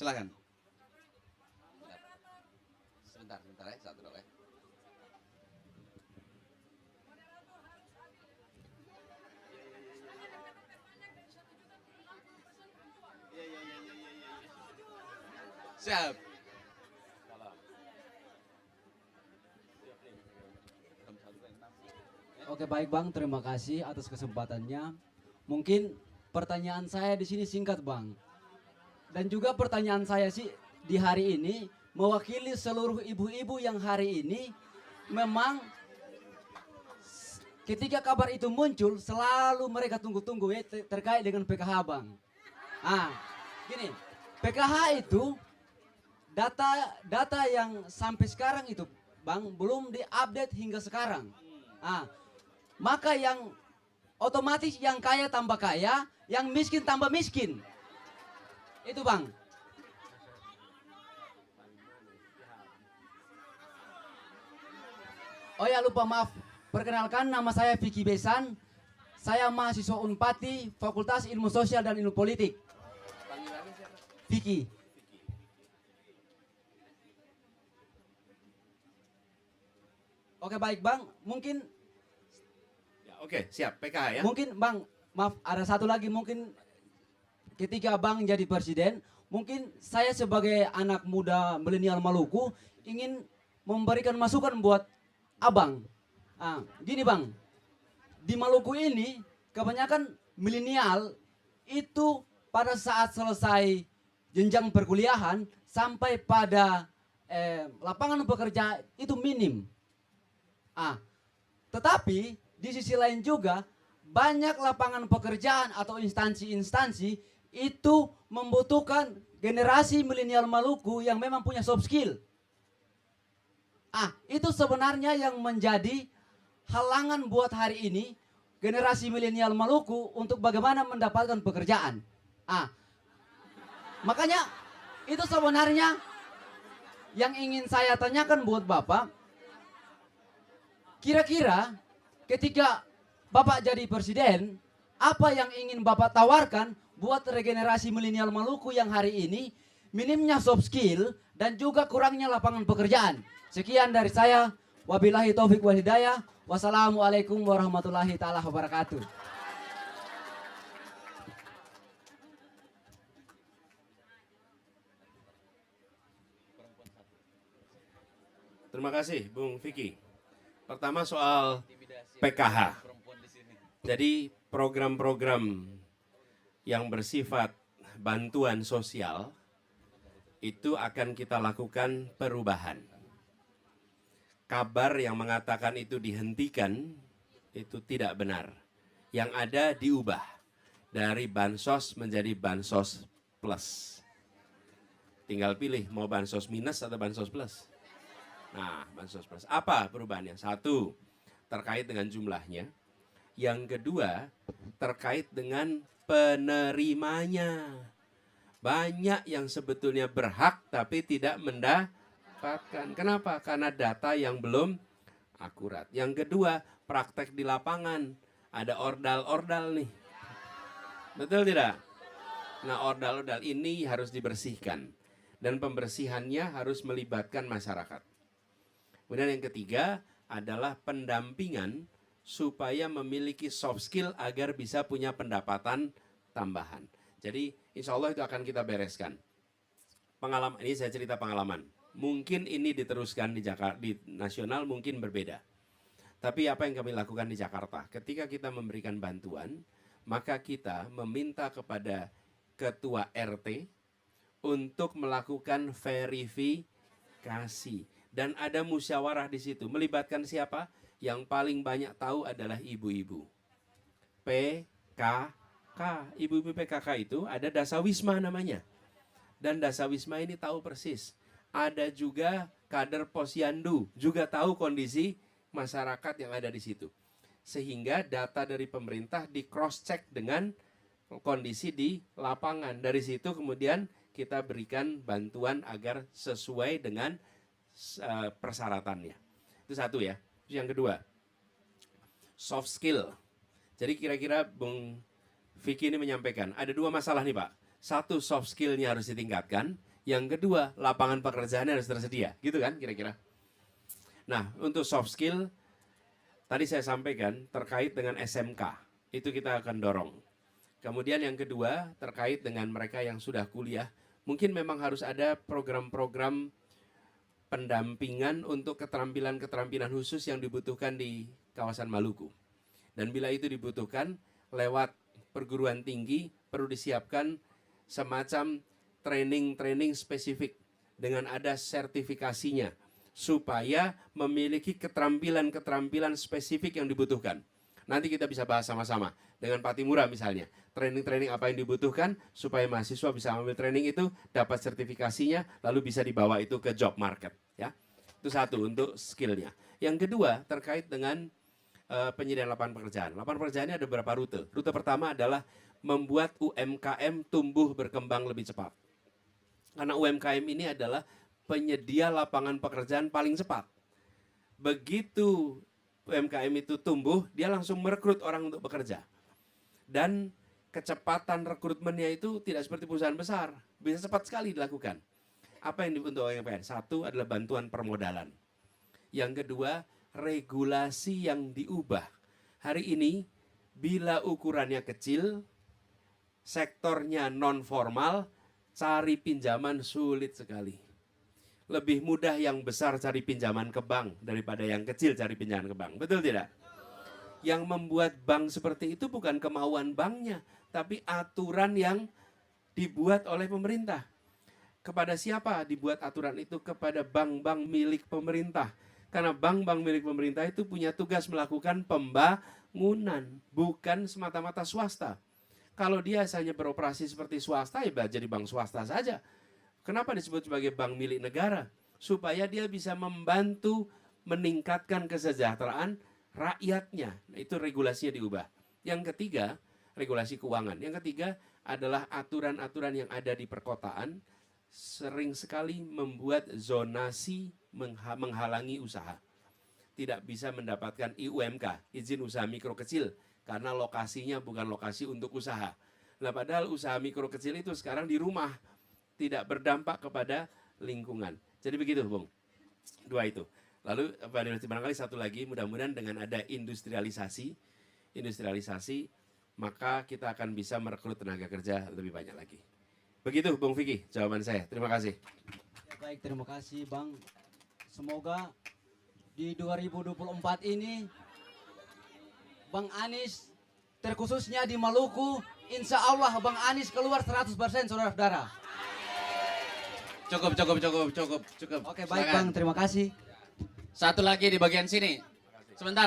Silakan. Sebentar ya, satu dong ya. Siap. Oke baik Bang, terima kasih atas kesempatannya. Mungkin pertanyaan saya di sini singkat Bang. Dan juga pertanyaan saya sih di hari ini mewakili seluruh ibu-ibu yang hari ini memang ketika kabar itu muncul selalu mereka tunggu-tunggu ya terkait dengan PKH Bang. Ah, gini, PKH itu data yang sampai sekarang itu Bang belum diupdate hingga sekarang. Ah, maka yang otomatis yang kaya tambah kaya, yang miskin tambah miskin. Itu Bang. Oh ya lupa maaf, perkenalkan nama saya Vicky Besan. Saya mahasiswa Unpati, Fakultas Ilmu Sosial dan Ilmu Politik. Panggilannya siapa? Vicky. Oke baik Bang, mungkin Ya, oke, siap. PKH ya. mungkin Bang, maaf ada satu lagi mungkin ketika Bang jadi presiden, mungkin saya sebagai anak muda milenial Maluku ingin memberikan masukan buat Abang. Ah, gini Bang, di Maluku ini kebanyakan milenial itu pada saat selesai jenjang perkuliahan sampai pada lapangan pekerja itu minim. Ah, tetapi di sisi lain juga banyak lapangan pekerjaan atau instansi-instansi itu membutuhkan generasi milenial Maluku yang memang punya soft skill. Ah, itu sebenarnya yang menjadi halangan buat hari ini generasi milenial Maluku untuk bagaimana mendapatkan pekerjaan. Ah, makanya itu sebenarnya yang ingin saya tanyakan buat Bapak. Kira-kira ketika Bapak jadi presiden, apa yang ingin Bapak tawarkan buat regenerasi milenial Maluku yang hari ini minimnya soft skill dan juga kurangnya lapangan pekerjaan. Sekian dari saya. Wabillahi taufik wal hidayah. Wassalamualaikum warahmatullahi taala wabarakatuh. Terima kasih Bung Vicky. Pertama soal PKH. Jadi program-program yang bersifat bantuan sosial itu akan kita lakukan perubahan. Kabar yang mengatakan itu dihentikan itu tidak benar. Yang ada diubah dari bansos menjadi bansos plus. Tinggal pilih mau bansos minus atau bansos plus. Nah, bansos plus. Apa perubahannya? Satu, terkait dengan jumlahnya. Yang kedua, terkait dengan penerimanya. Banyak yang sebetulnya berhak tapi tidak mendapatkan. Kenapa? Karena data yang belum akurat. Yang kedua, praktek di lapangan. Ada ordal-ordal nih. Betul tidak? Nah, ordal-ordal ini harus dibersihkan. Dan pembersihannya harus melibatkan masyarakat. Kemudian yang ketiga adalah pendampingan supaya memiliki soft skill agar bisa punya pendapatan tambahan. Jadi insya Allah itu akan kita bereskan. Pengalaman ini saya cerita pengalaman. Mungkin ini diteruskan di Jakarta, di nasional mungkin berbeda. Tapi apa yang kami lakukan di Jakarta? Ketika kita memberikan bantuan, maka kita meminta kepada ketua RT untuk melakukan verifikasi. Dan ada musyawarah di situ. Melibatkan siapa? Yang paling banyak tahu adalah ibu-ibu. PKK. Ibu-ibu PKK itu ada Dasawisma namanya. Dan Dasawisma ini tahu persis. Ada juga kader Posyandu. Juga tahu kondisi masyarakat yang ada di situ. Sehingga data dari pemerintah di cross check dengan kondisi di lapangan. Dari situ kemudian kita berikan bantuan agar sesuai dengan persyaratannya. Itu satu ya. Terus yang kedua, soft skill. Jadi kira-kira Bung Vicky ini menyampaikan, ada dua masalah nih Pak. Satu, soft skillnya harus ditingkatkan. Yang kedua, lapangan pekerjaannya harus tersedia, gitu kan kira-kira. Nah, untuk soft skill, tadi saya sampaikan terkait dengan SMK, itu kita akan dorong. Kemudian yang kedua, terkait dengan mereka yang sudah kuliah, mungkin memang harus ada program-program pendampingan untuk keterampilan-keterampilan khusus yang dibutuhkan di kawasan Maluku. Dan bila itu dibutuhkan, lewat perguruan tinggi perlu disiapkan semacam training-training spesifik dengan ada sertifikasinya, supaya memiliki keterampilan-keterampilan spesifik yang dibutuhkan. Nanti kita bisa bahas sama-sama dengan Pak Timura misalnya. Training-training apa yang dibutuhkan supaya mahasiswa bisa ambil training itu, dapat sertifikasinya, lalu bisa dibawa itu ke job market. Ya, itu satu untuk skillnya. Yang kedua terkait dengan penyediaan lapangan pekerjaan. Lapangan pekerjaannya ada beberapa rute. Rute pertama adalah membuat UMKM tumbuh berkembang lebih cepat. Karena UMKM ini adalah penyedia lapangan pekerjaan paling cepat. Begitu UMKM itu tumbuh, dia langsung merekrut orang untuk bekerja. Dan kecepatan rekrutmennya itu tidak seperti perusahaan besar, bisa cepat sekali dilakukan. Apa yang dibentuk UMKM? Satu adalah bantuan permodalan. Yang kedua, regulasi yang diubah. Hari ini, bila ukurannya kecil, sektornya non formal, cari pinjaman sulit sekali. Lebih mudah yang besar cari pinjaman ke bank daripada yang kecil cari pinjaman ke bank. Betul tidak? Yang membuat bank seperti itu bukan kemauan banknya, tapi aturan yang dibuat oleh pemerintah. Kepada siapa dibuat aturan itu? Kepada bank-bank milik pemerintah. Karena bank-bank milik pemerintah itu punya tugas melakukan pembangunan, bukan semata-mata swasta. Kalau dia hanya beroperasi seperti swasta, ya jadi bank swasta saja. Kenapa disebut sebagai bank milik negara? Supaya dia bisa membantu meningkatkan kesejahteraan rakyatnya. Nah, itu regulasinya diubah. Yang ketiga, regulasi keuangan. Yang ketiga adalah aturan-aturan yang ada di perkotaan sering sekali membuat zonasi menghalangi usaha. Tidak bisa mendapatkan IUMK, izin usaha mikro kecil, karena lokasinya bukan lokasi untuk usaha. Nah, padahal usaha mikro kecil itu sekarang di rumah, tidak berdampak kepada lingkungan. Jadi begitu, Bung. Dua itu. Lalu barangkali satu lagi, mudah-mudahan dengan ada industrialisasi, maka kita akan bisa merekrut tenaga kerja lebih banyak lagi. Begitu, Bung Vicky, jawaban saya. Terima kasih. Baik, terima kasih, Bang. Semoga di 2024 ini Bang Anies, terkhususnya di Maluku, insya Allah Bang Anies keluar 100%, saudara-saudara. Cukup. Oke, baik Silakan. Bang, terima kasih. Satu lagi di bagian sini. Sebentar.